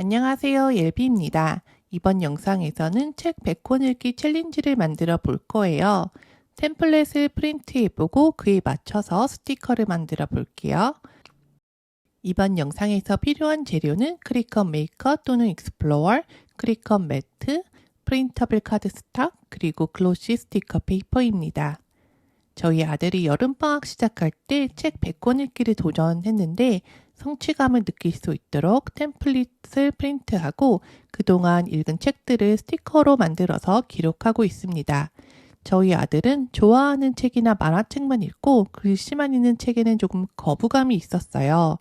안녕하세요, 옐비입니다. 이번 영상에서는 책 100권 읽기 챌린지를 만들어 볼 거예요. 템플릿을 프린트해보고 그에 맞춰서 스티커를 만들어 볼게요. 이번 영상에서 필요한 재료는 크리컷 메이커 또는 익스플로어, 크리컷 매트, 프린터블 카드 스탁, 그리고 글로시 스티커 페이퍼입니다. 저희 아들이 여름방학 시작할 때 책 100권 읽기를 도전했는데 성취감을 느낄 수 있도록 템플릿을 프린트하고 그동안 읽은 책들을 스티커로 만들어서 기록하고 있습니다. 저희 아들은 좋아하는 책이나 만화책만 읽고 글씨만 있는 책에는 조금 거부감이 있었어요.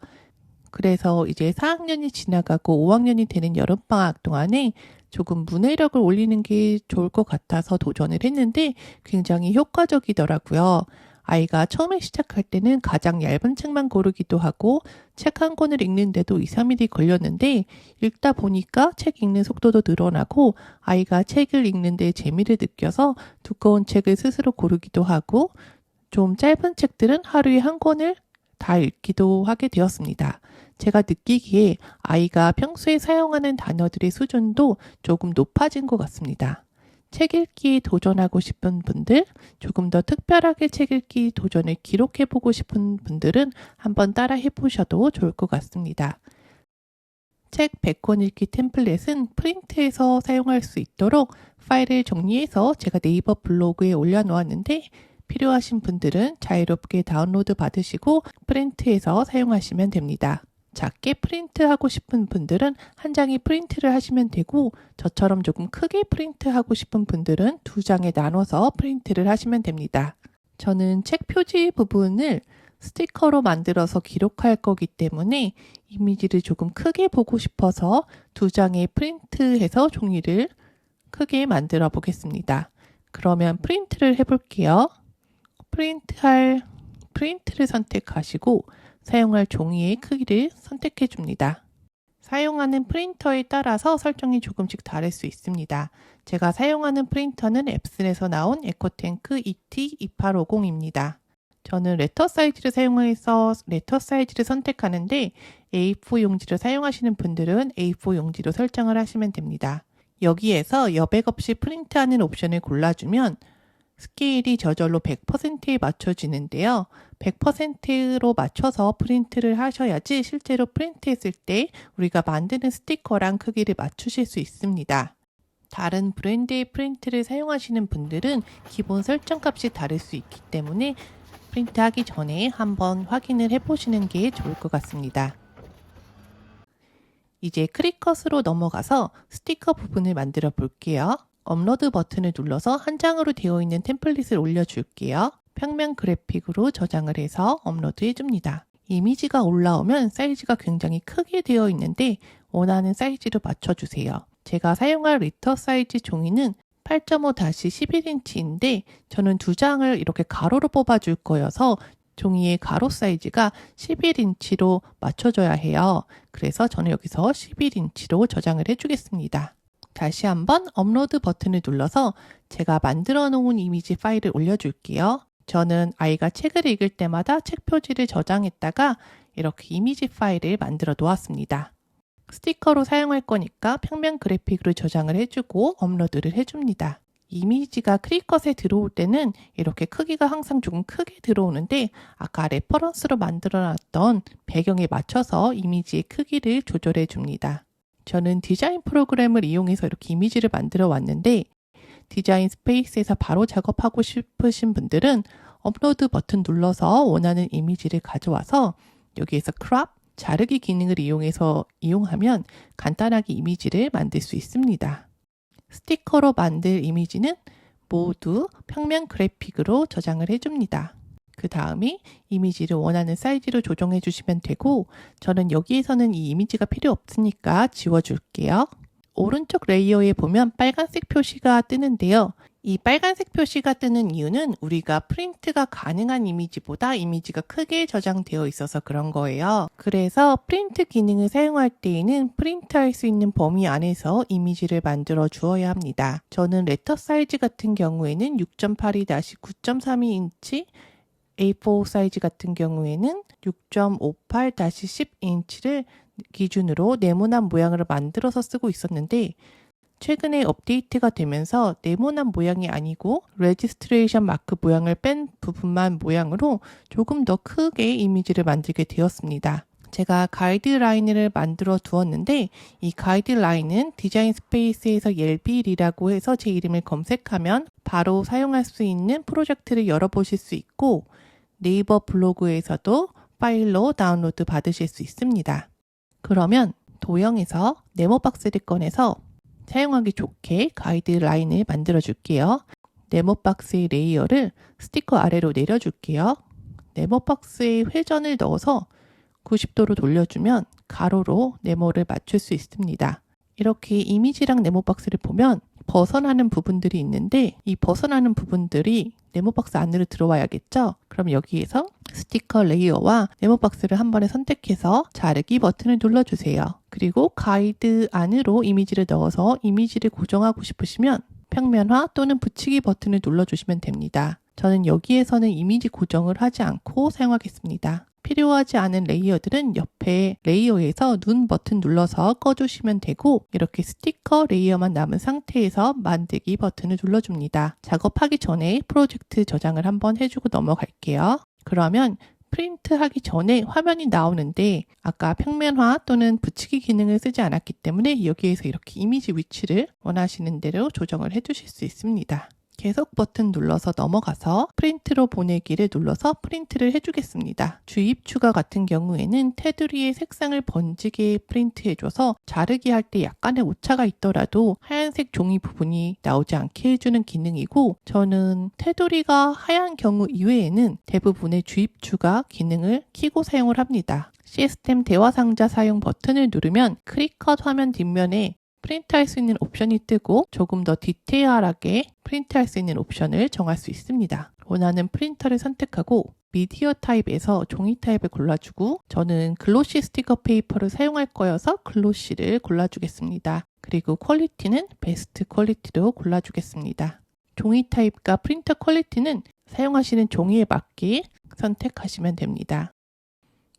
그래서 이제 4학년이 지나가고 5학년이 되는 여름방학 동안에 조금 문해력을 올리는 게 좋을 것 같아서 도전을 했는데 굉장히 효과적이더라고요. 아이가 처음에 시작할 때는 가장 얇은 책만 고르기도 하고 책 한 권을 읽는데도 2, 3일이 걸렸는데 읽다 보니까 책 읽는 속도도 늘어나고 아이가 책을 읽는데 재미를 느껴서 두꺼운 책을 스스로 고르기도 하고 좀 짧은 책들은 하루에 한 권을 다 읽기도 하게 되었습니다. 제가 느끼기에 아이가 평소에 사용하는 단어들의 수준도 조금 높아진 것 같습니다. 책 읽기에 도전하고 싶은 분들, 조금 더 특별하게 책 읽기 도전을 기록해보고 싶은 분들은 한번 따라 해보셔도 좋을 것 같습니다. 책 100권 읽기 템플릿은 프린트해서 사용할 수 있도록 파일을 정리해서 제가 네이버 블로그에 올려놓았는데 필요하신 분들은 자유롭게 다운로드 받으시고 프린트해서 사용하시면 됩니다. 작게 프린트하고 싶은 분들은 한 장에 프린트를 하시면 되고 저처럼 조금 크게 프린트하고 싶은 분들은 두 장에 나눠서 프린트를 하시면 됩니다. 저는 책 표지 부분을 스티커로 만들어서 기록할 거기 때문에 이미지를 조금 크게 보고 싶어서 두 장에 프린트해서 종이를 크게 만들어 보겠습니다. 그러면 프린트를 해볼게요. 프린트를 선택하시고 사용할 종이의 크기를 선택해 줍니다. 사용하는 프린터에 따라서 설정이 조금씩 다를 수 있습니다. 제가 사용하는 프린터는 앱슨에서 나온 에코탱크 ET2850입니다. 저는 레터 사이즈를 사용해서 레터 사이즈를 선택하는데 A4 용지를 사용하시는 분들은 A4 용지로 설정을 하시면 됩니다. 여기에서 여백 없이 프린트하는 옵션을 골라주면 스케일이 저절로 100%에 맞춰지는데요. 100%로 맞춰서 프린트를 하셔야지 실제로 프린트했을 때 우리가 만드는 스티커랑 크기를 맞추실 수 있습니다. 다른 브랜드의 프린트를 사용하시는 분들은 기본 설정값이 다를 수 있기 때문에 프린트하기 전에 한번 확인을 해보시는 게 좋을 것 같습니다. 이제 크리컷으로 넘어가서 스티커 부분을 만들어 볼게요. 업로드 버튼을 눌러서 한 장으로 되어 있는 템플릿을 올려줄게요. 평면 그래픽으로 저장을 해서 업로드 해줍니다. 이미지가 올라오면 사이즈가 굉장히 크게 되어 있는데 원하는 사이즈로 맞춰주세요. 제가 사용할 리터 사이즈 종이는 8.5-11인치인데 저는 두 장을 이렇게 가로로 뽑아줄 거여서 종이의 가로 사이즈가 11인치로 맞춰줘야 해요. 그래서 저는 여기서 11인치로 저장을 해주겠습니다. 다시 한번 업로드 버튼을 눌러서 제가 만들어 놓은 이미지 파일을 올려줄게요. 저는 아이가 책을 읽을 때마다 책 표지를 저장했다가 이렇게 이미지 파일을 만들어 놓았습니다. 스티커로 사용할 거니까 평면 그래픽으로 저장을 해주고 업로드를 해줍니다. 이미지가 크리컷에 들어올 때는 이렇게 크기가 항상 조금 크게 들어오는데 아까 레퍼런스로 만들어 놨던 배경에 맞춰서 이미지의 크기를 조절해 줍니다. 저는 디자인 프로그램을 이용해서 이렇게 이미지를 만들어 왔는데 디자인 스페이스에서 바로 작업하고 싶으신 분들은 업로드 버튼 눌러서 원하는 이미지를 가져와서 여기에서 크롭, 자르기 기능을 이용하면 간단하게 이미지를 만들 수 있습니다. 스티커로 만들 이미지는 모두 평면 그래픽으로 저장을 해줍니다. 그 다음에 이미지를 원하는 사이즈로 조정해 주시면 되고 저는 여기에서는 이 이미지가 필요 없으니까 지워줄게요. 오른쪽 레이어에 보면 빨간색 표시가 뜨는데요. 이 빨간색 표시가 뜨는 이유는 우리가 프린트가 가능한 이미지보다 이미지가 크게 저장되어 있어서 그런 거예요. 그래서 프린트 기능을 사용할 때에는 프린트할 수 있는 범위 안에서 이미지를 만들어 주어야 합니다. 저는 레터 사이즈 같은 경우에는 6.82-9.32인치 A4 사이즈 같은 경우에는 6.58-10인치를 기준으로 네모난 모양을 만들어서 쓰고 있었는데 최근에 업데이트가 되면서 네모난 모양이 아니고 레지스트레이션 마크 모양을 뺀 부분만 모양으로 조금 더 크게 이미지를 만들게 되었습니다. 제가 가이드라인을 만들어 두었는데 이 가이드라인은 디자인 스페이스에서 옐빌이라고 해서 제 이름을 검색하면 바로 사용할 수 있는 프로젝트를 열어보실 수 있고 네이버 블로그에서도 파일로 다운로드 받으실 수 있습니다. 그러면 도형에서 네모박스를 꺼내서 사용하기 좋게 가이드라인을 만들어 줄게요. 네모박스의 레이어를 스티커 아래로 내려줄게요. 네모박스에 회전을 넣어서 90도로 돌려주면 가로로 네모를 맞출 수 있습니다. 이렇게 이미지랑 네모박스를 보면 벗어나는 부분들이 있는데 이 벗어나는 부분들이 네모박스 안으로 들어와야겠죠? 그럼 여기에서 스티커 레이어와 네모박스를 한 번에 선택해서 자르기 버튼을 눌러주세요. 그리고 가이드 안으로 이미지를 넣어서 이미지를 고정하고 싶으시면 평면화 또는 붙이기 버튼을 눌러주시면 됩니다. 저는 여기에서는 이미지 고정을 하지 않고 사용하겠습니다. 필요하지 않은 레이어들은 옆에 레이어에서 눈 버튼 눌러서 꺼주시면 되고 이렇게 스티커 레이어만 남은 상태에서 만들기 버튼을 눌러줍니다. 작업하기 전에 프로젝트 저장을 한번 해주고 넘어갈게요. 그러면 프린트 하기 전에 화면이 나오는데 아까 평면화 또는 붙이기 기능을 쓰지 않았기 때문에 여기에서 이렇게 이미지 위치를 원하시는 대로 조정을 해주실 수 있습니다. 계속 버튼 눌러서 넘어가서 프린트로 보내기를 눌러서 프린트를 해주겠습니다. 주입 추가 같은 경우에는 테두리의 색상을 번지게 프린트해줘서 자르기 할 때 약간의 오차가 있더라도 하얀색 종이 부분이 나오지 않게 해주는 기능이고 저는 테두리가 하얀 경우 이외에는 대부분의 주입 추가 기능을 켜고 사용을 합니다. 시스템 대화 상자 사용 버튼을 누르면 크리컷 화면 뒷면에 프린트할 수 있는 옵션이 뜨고 조금 더 디테일하게 프린트할 수 있는 옵션을 정할 수 있습니다. 원하는 프린터를 선택하고 미디어 타입에서 종이 타입을 골라주고 저는 글로시 스티커 페이퍼를 사용할 거여서 글로시를 골라주겠습니다. 그리고 퀄리티는 베스트 퀄리티로 골라주겠습니다. 종이 타입과 프린터 퀄리티는 사용하시는 종이에 맞게 선택하시면 됩니다.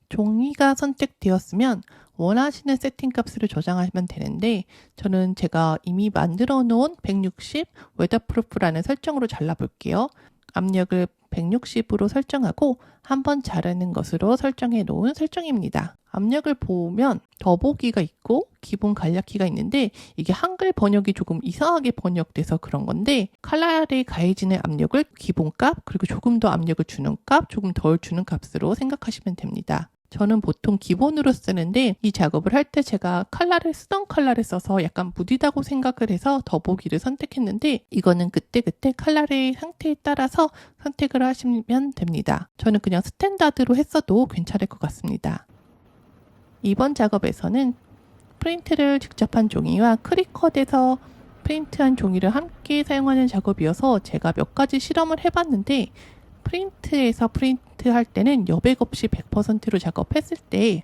종이가 선택되었으면 원하시는 세팅 값을 저장하면 되는데 저는 제가 이미 만들어 놓은 160 웨더프루프라는 설정으로 잘라볼게요. 압력을 160으로 설정하고 한번 자르는 것으로 설정해 놓은 설정입니다. 압력을 보면 더보기가 있고 기본 간략키가 있는데 이게 한글 번역이 조금 이상하게 번역돼서 그런 건데 칼날에 가해지는 압력을 기본값 그리고 조금 더 압력을 주는 값 조금 덜 주는 값으로 생각하시면 됩니다. 저는 보통 기본으로 쓰는데 이 작업을 할 때 제가 쓰던 칼날을 써서 약간 무디다고 생각을 해서 더보기를 선택했는데 이거는 그때그때 칼날의 상태에 따라서 선택을 하시면 됩니다. 저는 그냥 스탠다드로 했어도 괜찮을 것 같습니다. 이번 작업에서는 프린트를 직접 한 종이와 크리컷에서 프린트한 종이를 함께 사용하는 작업이어서 제가 몇 가지 실험을 해봤는데 프린트에서 프린트할 때는 여백 없이 100%로 작업했을 때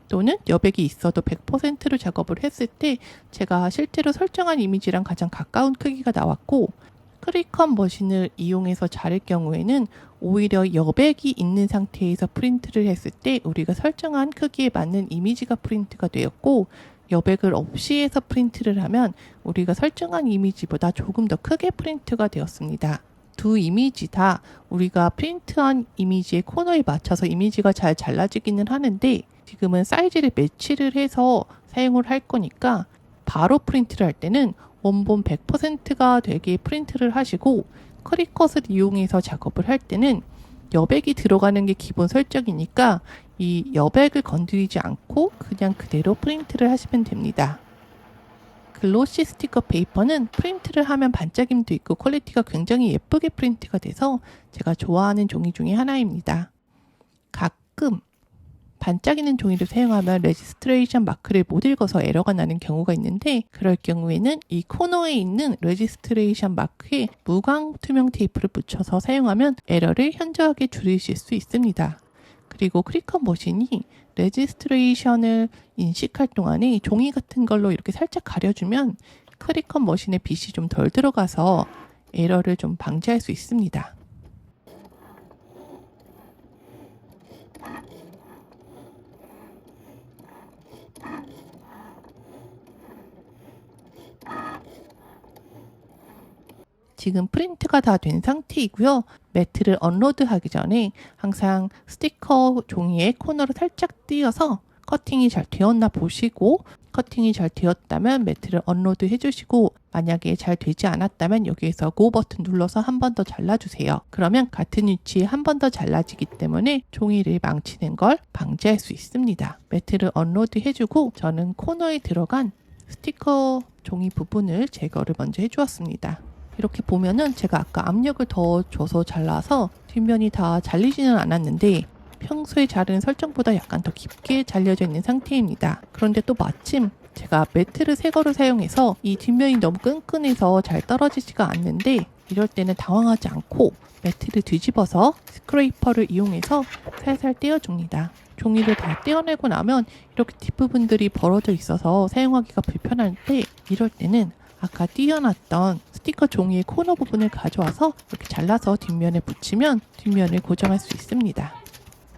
또는 여백이 있어도 100%로 작업을 했을 때 제가 실제로 설정한 이미지랑 가장 가까운 크기가 나왔고 크리컷 머신을 이용해서 자를 경우에는 오히려 여백이 있는 상태에서 프린트를 했을 때 우리가 설정한 크기에 맞는 이미지가 프린트가 되었고 여백을 없이 해서 프린트를 하면 우리가 설정한 이미지보다 조금 더 크게 프린트가 되었습니다. 두 이미지 다 우리가 프린트한 이미지의 코너에 맞춰서 이미지가 잘 잘라지기는 하는데 지금은 사이즈를 매치를 해서 사용을 할 거니까 바로 프린트를 할 때는 원본 100%가 되게 프린트를 하시고 크리컷을 이용해서 작업을 할 때는 여백이 들어가는 게 기본 설정이니까 이 여백을 건드리지 않고 그냥 그대로 프린트를 하시면 됩니다. 글로시 스티커 페이퍼는 프린트를 하면 반짝임도 있고 퀄리티가 굉장히 예쁘게 프린트가 돼서 제가 좋아하는 종이 중에 하나입니다. 가끔 반짝이는 종이를 사용하면 레지스트레이션 마크를 못 읽어서 에러가 나는 경우가 있는데 그럴 경우에는 이 코너에 있는 레지스트레이션 마크에 무광 투명 테이프를 붙여서 사용하면 에러를 현저하게 줄이실 수 있습니다. 그리고 크리컷 머신이 레지스트레이션을 인식할 동안에 종이 같은 걸로 이렇게 살짝 가려주면 크리컷 머신에 빛이 좀 덜 들어가서 에러를 좀 방지할 수 있습니다. 지금 프린트가 다 된 상태이고요. 매트를 업로드하기 전에 항상 스티커 종이의 코너를 살짝 띄어서 커팅이 잘 되었나 보시고, 커팅이 잘 되었다면 매트를 업로드 해주시고, 만약에 잘 되지 않았다면 여기에서 고 버튼 눌러서 한 번 더 잘라주세요. 그러면 같은 위치에 한 번 더 잘라지기 때문에 종이를 망치는 걸 방지할 수 있습니다. 매트를 업로드 해주고 저는 코너에 들어간 스티커 종이 부분을 제거를 먼저 해주었습니다. 이렇게 보면은 제가 아까 압력을 더 줘서 잘라서 뒷면이 다 잘리지는 않았는데 평소에 자르는 설정보다 약간 더 깊게 잘려져 있는 상태입니다. 그런데 또 마침 제가 매트를 새 거를 사용해서 이 뒷면이 너무 끈끈해서 잘 떨어지지가 않는데, 이럴 때는 당황하지 않고 매트를 뒤집어서 스크레이퍼를 이용해서 살살 떼어줍니다. 종이를 다 떼어내고 나면 이렇게 뒷부분들이 벌어져 있어서 사용하기가 불편한데, 이럴 때는 아까 띄어놨던 스티커 종이의 코너 부분을 가져와서 이렇게 잘라서 뒷면에 붙이면 뒷면을 고정할 수 있습니다.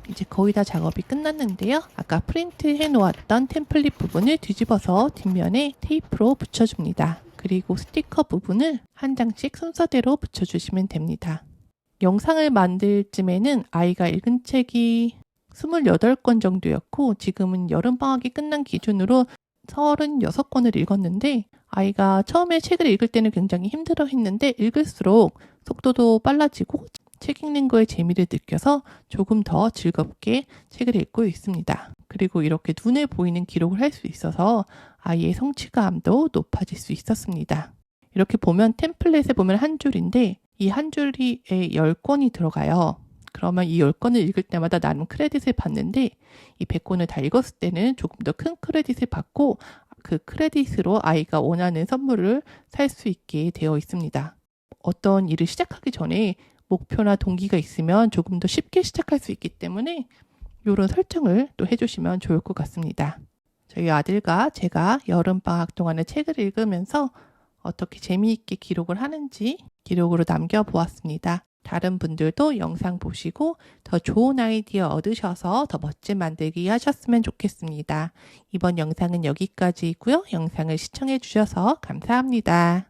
이제 거의 다 작업이 끝났는데요. 아까 프린트 해놓았던 템플릿 부분을 뒤집어서 뒷면에 테이프로 붙여줍니다. 그리고 스티커 부분을 한 장씩 순서대로 붙여주시면 됩니다. 영상을 만들 쯤에는 아이가 읽은 책이 28권 정도였고, 지금은 여름방학이 끝난 기준으로 36권을 읽었는데, 아이가 처음에 책을 읽을 때는 굉장히 힘들어 했는데 읽을수록 속도도 빨라지고 책 읽는 거에 재미를 느껴서 조금 더 즐겁게 책을 읽고 있습니다. 그리고 이렇게 눈에 보이는 기록을 할 수 있어서 아이의 성취감도 높아질 수 있었습니다. 이렇게 보면 템플릿에 보면 한 줄인데 이 한 줄이 10권이 들어가요. 그러면 이 10권을 읽을 때마다 나름 크레딧을 받는데, 이 100권을 다 읽었을 때는 조금 더 큰 크레딧을 받고 그 크레딧으로 아이가 원하는 선물을 살 수 있게 되어 있습니다. 어떤 일을 시작하기 전에 목표나 동기가 있으면 조금 더 쉽게 시작할 수 있기 때문에 이런 설정을 또 해주시면 좋을 것 같습니다. 저희 아들과 제가 여름방학 동안에 책을 읽으면서 어떻게 재미있게 기록을 하는지 기록으로 남겨보았습니다. 다른 분들도 영상 보시고 더 좋은 아이디어 얻으셔서 더 멋진 만들기 하셨으면 좋겠습니다. 이번 영상은 여기까지이고요. 영상을 시청해 주셔서 감사합니다.